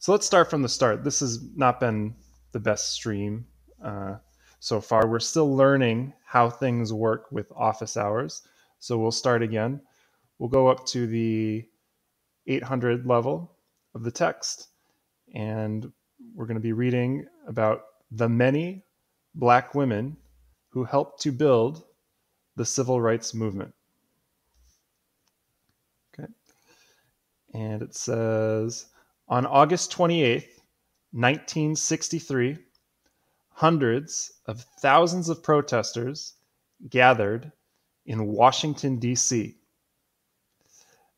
So let's start from the start. This has not been the best stream so far. We're still learning how things work with office hours. So we'll start again. We'll go up to the 800 level of the text, and we're going to be reading about the many Black women who helped to build the civil rights movement. Okay. And it says, on August 28th, 1963, hundreds of thousands of protesters gathered in Washington, D.C.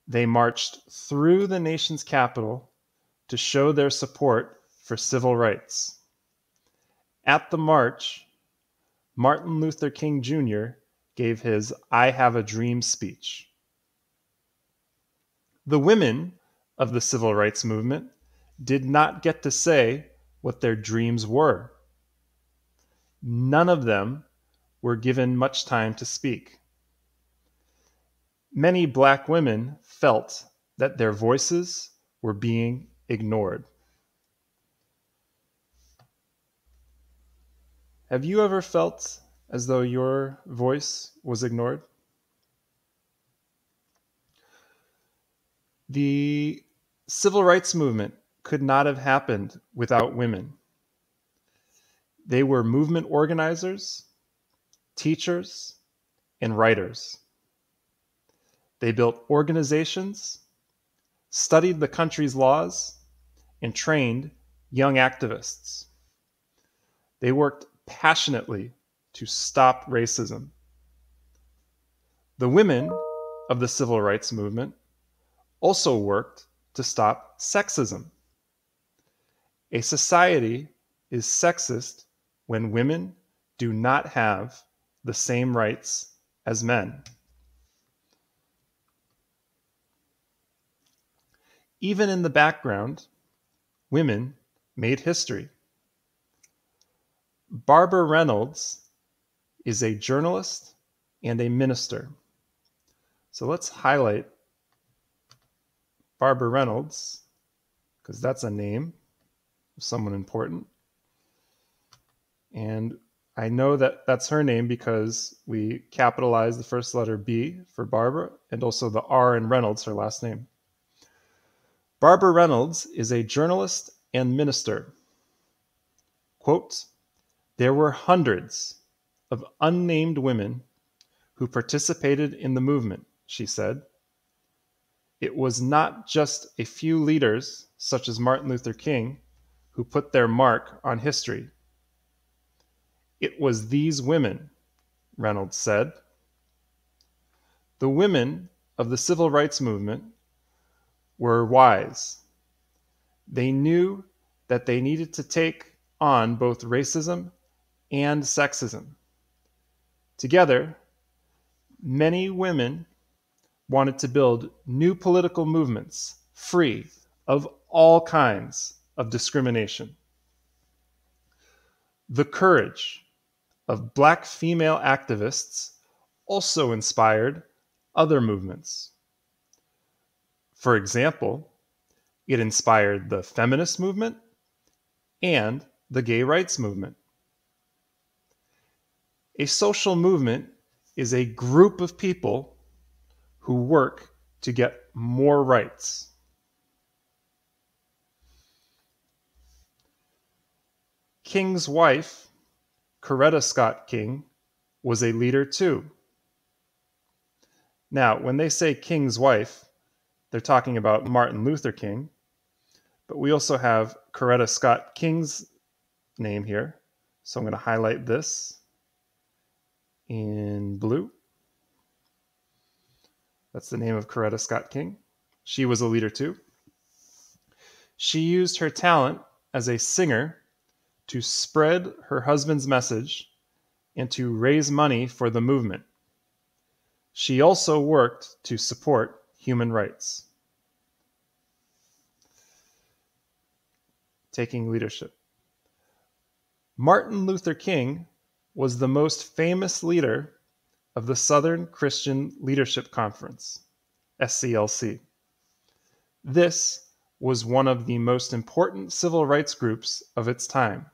They marched through the nation's capital to show their support for civil rights. At the march, Martin Luther King Jr. gave his I Have a Dream speech. The women of the civil rights movement did not get to say what their dreams were. None of them were given much time to speak. Many Black women felt that their voices were being ignored. Have you ever felt as though your voice was ignored? The civil rights movement could not have happened without women. They were movement organizers, teachers, and writers. They built organizations, studied the country's laws, and trained young activists. They worked passionately to stop racism. The women of the civil rights movement also worked to stop sexism. A society is sexist when women do not have the same rights as men. Even in the background, women made history. Barbara Reynolds is a journalist and a minister. So let's highlight Barbara Reynolds, because that's a name of someone important. And I know that that's her name because we capitalized the first letter B for Barbara and also the R in Reynolds, her last name. Barbara Reynolds is a journalist and minister. Quote, there were hundreds of unnamed women who participated in the movement, she said. It was not just a few leaders, such as Martin Luther King, who put their mark on history. It was these women, Reynolds said. The women of the civil rights movement were wise. They knew that they needed to take on both racism and sexism. Together, many women wanted to build new political movements free of all kinds of discrimination. The courage of Black female activists also inspired other movements. For example, it inspired the feminist movement and the gay rights movement. A social movement is a group of people who work to get more rights. King's wife, Coretta Scott King, was a leader too. Now, when they say King's wife, they're talking about Martin Luther King, but we also have Coretta Scott King's name here. So I'm going to highlight this in blue. That's the name of Coretta Scott King. She was a leader too. She used her talent as a singer to spread her husband's message and to raise money for the movement. She also worked to support human rights. Taking leadership. Martin Luther King was the most famous leader of the Southern Christian Leadership Conference, SCLC. This was one of the most important civil rights groups of its time.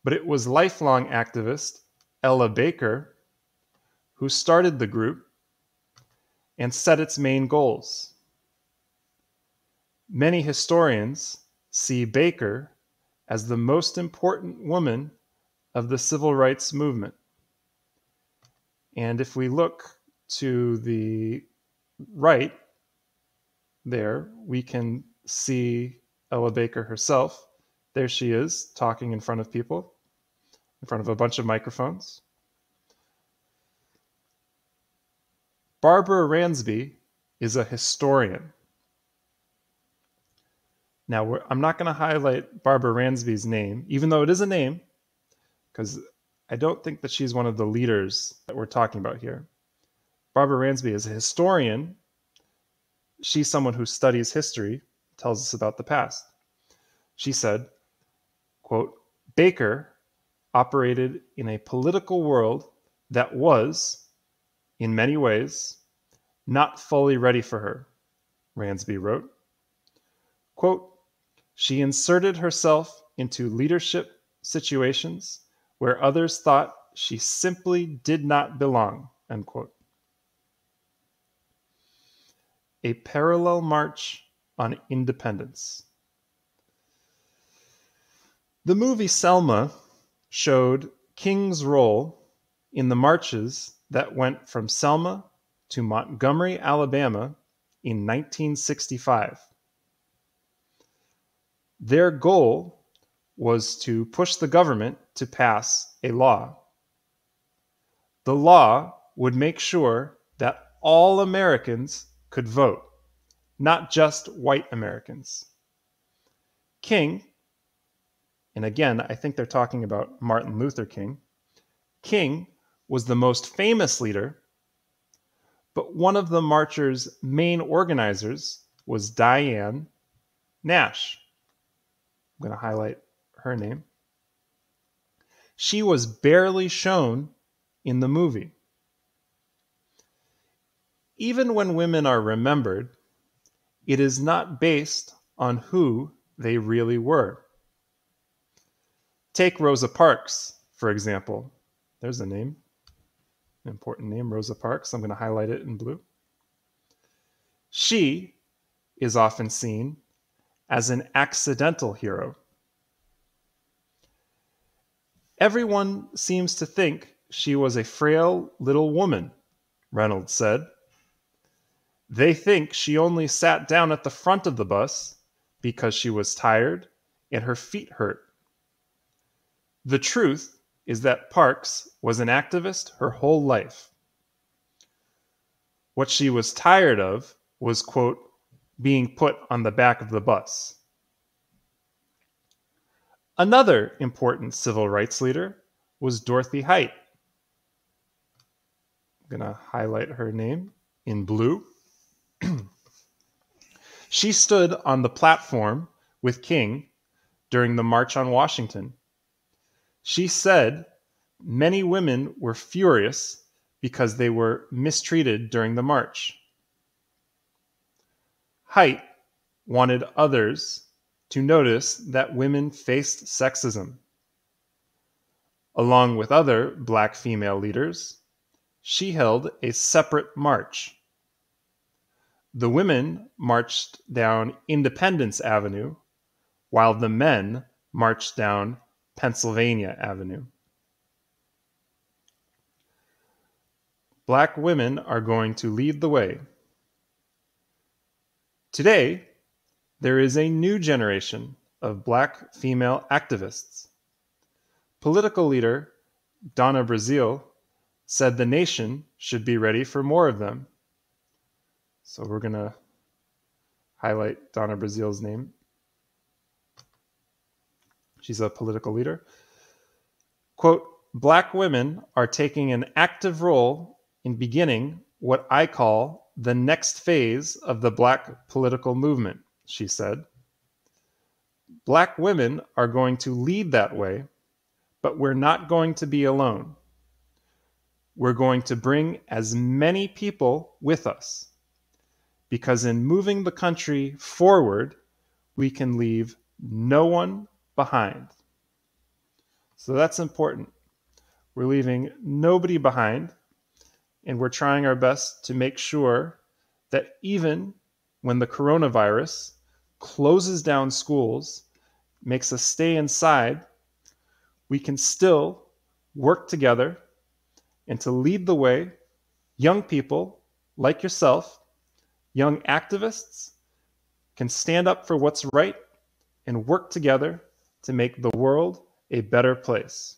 But it was lifelong activist Ella Baker who started the group and set its main goals. Many historians see Baker as the most important woman of the civil rights movement. And if we look to the right there, we can see Ella Baker herself. There she is, talking in front of people, in front of a bunch of microphones. Barbara Ransby is a historian. Now, I'm not going to highlight Barbara Ransby's name, even though it is a name, because I don't think that she's one of the leaders that we're talking about here. Barbara Ransby is a historian. She's someone who studies history, tells us about the past. She said, quote, Baker operated in a political world that was, in many ways, not fully ready for her, Ransby wrote. Quote, she inserted herself into leadership situations where others thought she simply did not belong, end quote. A parallel march on independence. The movie Selma showed King's role in the marches that went from Selma to Montgomery, Alabama in 1965. Their goal was to push the government to pass a law. The law would make sure that all Americans could vote, not just white Americans. King, and again, I think they're talking about Martin Luther King. King was the most famous leader, but one of the marchers' main organizers was Diane Nash. I'm going to highlight her name. She was barely shown in the movie. Even when women are remembered, it is not based on who they really were. Take Rosa Parks, for example. There's a name, an important name, Rosa Parks. I'm going to highlight it in blue. She is often seen as an accidental hero. Everyone seems to think she was a frail little woman, Reynolds said. They think she only sat down at the front of the bus because she was tired and her feet hurt. The truth is that Parks was an activist her whole life. What she was tired of was, quote, being put on the back of the bus. Another important civil rights leader was Dorothy Height. I'm going to highlight her name in blue. She stood on the platform with King during the March on Washington. She said many women were furious because they were mistreated during the march. Height wanted others to notice that women faced sexism. Along with other black female leaders, she held a separate march. The women marched down Independence Avenue, while the men marched down Pennsylvania Avenue. Black women are going to lead the way. Today, there is a new generation of black female activists. Political leader Donna Brazile said the nation should be ready for more of them. So we're going to highlight Donna Brazile's name. She's a political leader. Quote, black women are taking an active role in beginning what I call the next phase of the black political movement, she said. Black women are going to lead that way, but we're not going to be alone. We're going to bring as many people with us. because in moving the country forward, we can leave no one behind. So that's important. We're leaving nobody behind, and we're trying our best to make sure that even when the coronavirus closes down schools, makes us stay inside, we can still work together and to lead the way. Young people like yourself, young activists, can stand up for what's right and work together to make the world a better place.